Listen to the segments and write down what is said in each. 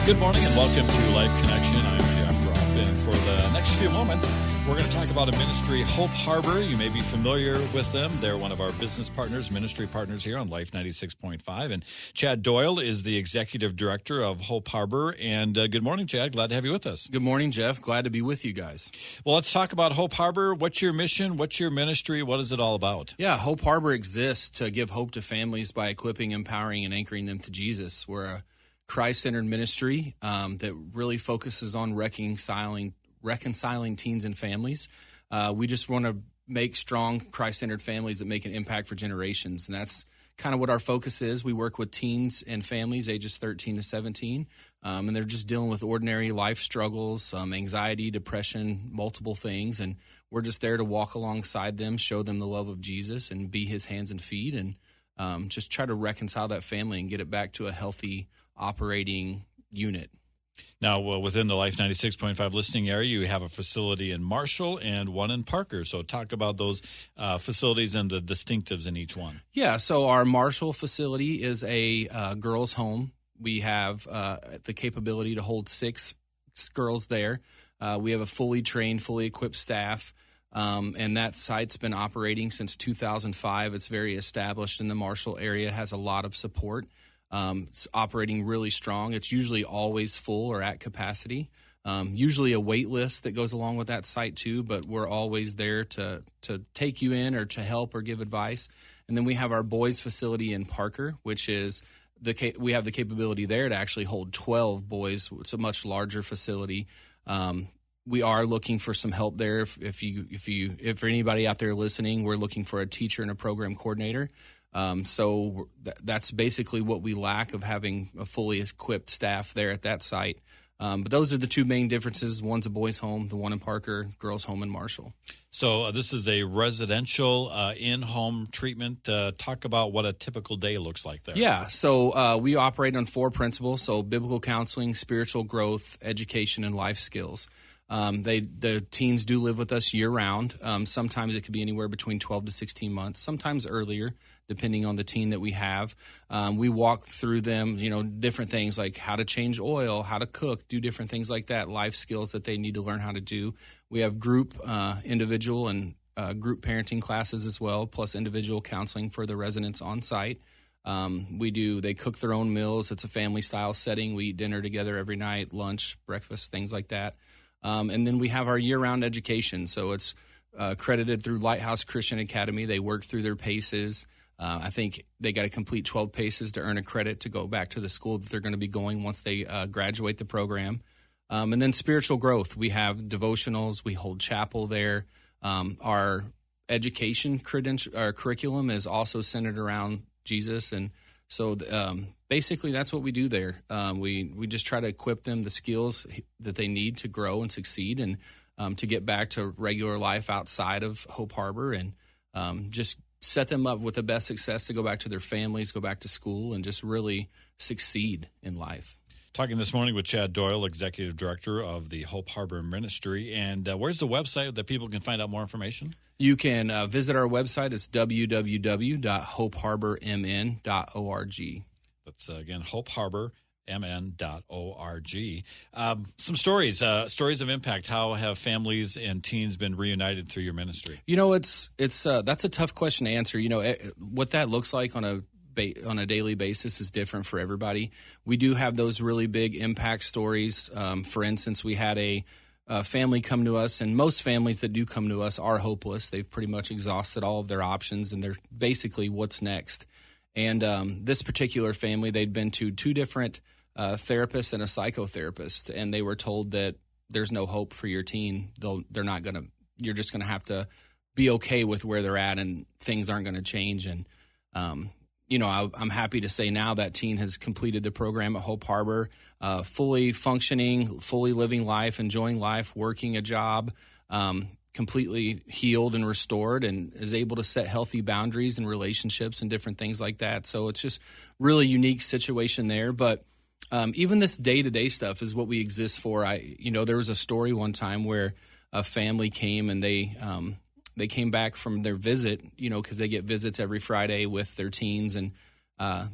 Good morning and welcome to Life Connection. I'm Jeff Ruff, and for the next few moments, we're going to talk about a ministry, Hope Harbor. You may be familiar with them. They're one of our business partners, ministry partners here on Life 96.5. And Chad Doyle is the executive director of Hope Harbor. And good morning, Chad. Glad to have you with us. Good morning, Jeff. Glad to be with you guys. Well, let's talk about Hope Harbor. What's your mission? What's your ministry? What is it all about? Yeah, Hope Harbor exists to give hope to families by equipping, empowering, and anchoring them to Jesus. We're a Christ-centered ministry that really focuses on reconciling teens and families. We just want to make strong Christ-centered families that make an impact for generations, and that's kind of what our focus is. We work with teens and families ages 13 to 17, and they're just dealing with ordinary life struggles, anxiety, depression, multiple things, and we're just there to walk alongside them, show them the love of Jesus, and be his hands and feet, and just try to reconcile that family and get it back to a healthy operating unit. Now, within the Life 96.5 listening area, you have a facility in Marshall and one in Parker. So talk about those facilities and the distinctives in each one. Yeah, so our Marshall facility is a girls' home. We have the capability to hold 6 girls there. We have a fully trained, fully equipped staff, and that site's been operating since 2005. It's very established in the Marshall area, has a lot of support. It's operating really strong. It's usually always full or at capacity. Usually a wait list that goes along with that site too, but we're always there to take you in or to help or give advice. And then we have our boys facility in Parker, which is we have the capability there to actually hold 12 boys. It's a much larger facility. We are looking for some help there. If anybody out there listening, we're looking for a teacher and a program coordinator. So that's basically what we lack, of having a fully equipped staff there at that site. But those are the two main differences. One's a boys' home, the one in Parker, girls' home in Marshall. So this is a residential in-home treatment. Talk about what a typical day looks like there. Yeah, so we operate on 4 principles, so biblical counseling, spiritual growth, education, and life skills. The teens do live with us year-round. Sometimes it could be anywhere between 12 to 16 months, sometimes earlier, depending on the teen that we have. We walk through them, different things like how to change oil, how to cook, do different things like that, life skills that they need to learn how to do. We have group, individual, and group parenting classes as well, plus individual counseling for the residents on site. They cook their own meals. It's a family-style setting. We eat dinner together every night, lunch, breakfast, things like that. And then we have our year-round education. So it's accredited through Lighthouse Christian Academy. They work through their paces. I think they got to complete 12 paces to earn a credit to go back to the school that they're going to be going once they graduate the program. And then spiritual growth. We have devotionals. We hold chapel there. Our education curriculum is also centered around Jesus. And so basically that's what we do there. We just try to equip them the skills that they need to grow and succeed, and to get back to regular life outside of Hope Harbor, and just set them up with the best success to go back to their families, go back to school, and just really succeed in life. Talking this morning with Chad Doyle, Executive Director of the Hope Harbor Ministry. And where's the website that people can find out more information? You can visit our website. It's www.hopeharbormn.org. That's, again, hopeharbormn.org. Some stories of impact. How have families and teens been reunited through your ministry? It's that's a tough question to answer. What that looks like on a daily basis is different for everybody. We do have those really big impact stories. For instance, we had a family come to us, and most families that do come to us are hopeless. They've pretty much exhausted all of their options, and they're basically, what's next? And this particular family, they'd been to 2 different therapists and a psychotherapist, and they were told that there's no hope for your teen. You're just going to have to be okay with where they're at, and things aren't going to change. And I'm happy to say now that teen has completed the program at Hope Harbor, fully functioning, fully living life, enjoying life, working a job, completely healed and restored, and is able to set healthy boundaries and relationships and different things like that. So it's just really unique situation there. But even this day-to-day stuff is what we exist for. There was a story one time where a family came, and they came back from their visit, because they get visits every Friday with their teens, and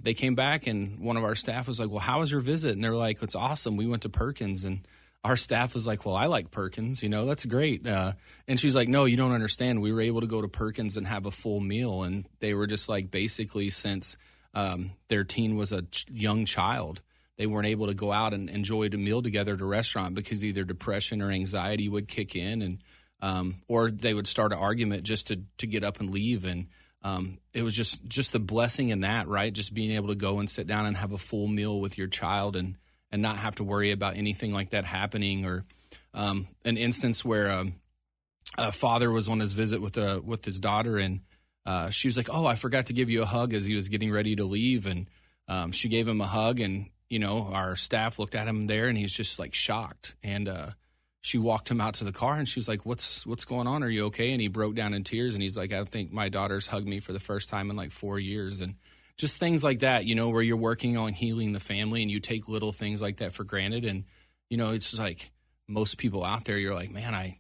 they came back, and one of our staff was like, well, how was your visit? And they're like, it's awesome. We went to Perkins. And our staff was like, well, I like Perkins. That's great. And she's like, no, you don't understand. We were able to go to Perkins and have a full meal. And they were just like, basically, since their teen was a young child, they weren't able to go out and enjoy a meal together at a restaurant because either depression or anxiety would kick in, and or they would start an argument just to get up and leave. And it was just the blessing in that, right? Just being able to go and sit down and have a full meal with your child and not have to worry about anything like that happening. Or an instance where a father was on his visit with his daughter, and she was like, oh, I forgot to give you a hug as he was getting ready to leave. And she gave him a hug, and our staff looked at him there, and he's just like shocked. And she walked him out to the car, and she was like, what's going on? Are you okay? And he broke down in tears, and he's like, I think my daughter's hugged me for the first time in like 4 years. And just things like that, where you're working on healing the family, and you take little things like that for granted. And, it's just like most people out there, you're like, man,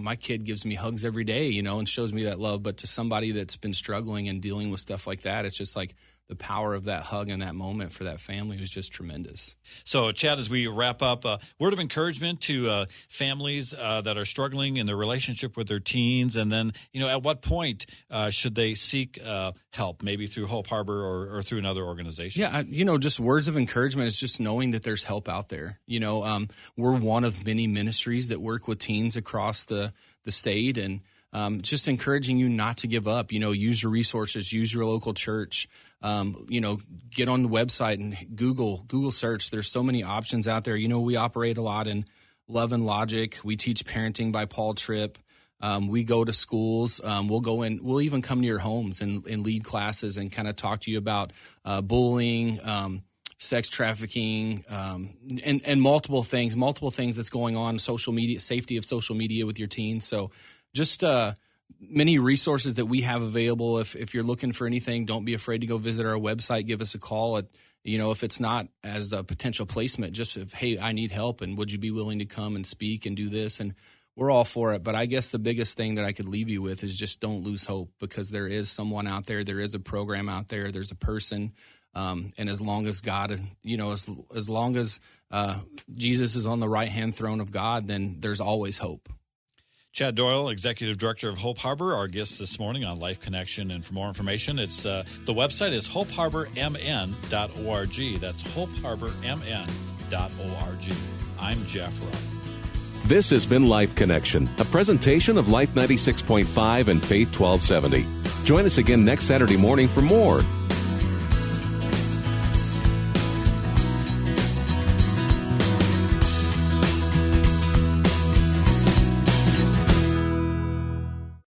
my kid gives me hugs every day, and shows me that love. But to somebody that's been struggling and dealing with stuff like that, it's just like the power of that hug in that moment for that family was just tremendous. So, Chad, as we wrap up, word of encouragement to families that are struggling in their relationship with their teens, and then, at what point should they seek help, maybe through Hope Harbor or through another organization? Yeah, just words of encouragement is just knowing that there's help out there. We're one of many ministries that work with teens across the state, and just encouraging you not to give up. Use your resources, use your local church. Get on the website and Google search. There's so many options out there. We operate a lot in Love and Logic. We teach parenting by Paul Tripp. We go to schools. We'll even come to your homes and lead classes and kind of talk to you about bullying, sex trafficking, and multiple things that's going on, social media, safety of social media with your teens. So just many resources that we have available. If you're looking for anything, don't be afraid to go visit our website. Give us a call. If it's not as a potential placement, just hey, I need help, and would you be willing to come and speak and do this? And we're all for it. But I guess the biggest thing that I could leave you with is just don't lose hope, because there is someone out there. There is a program out there. There's a person. And as long as God, as long as Jesus is on the right-hand throne of God, then there's always hope. Chad Doyle, Executive Director of Hope Harbor, our guest this morning on Life Connection. And for more information, it's the website is hopeharbormn.org. That's hopeharbormn.org. I'm Jeff Rupp. This has been Life Connection, a presentation of Life 96.5 and Faith 1270. Join us again next Saturday morning for more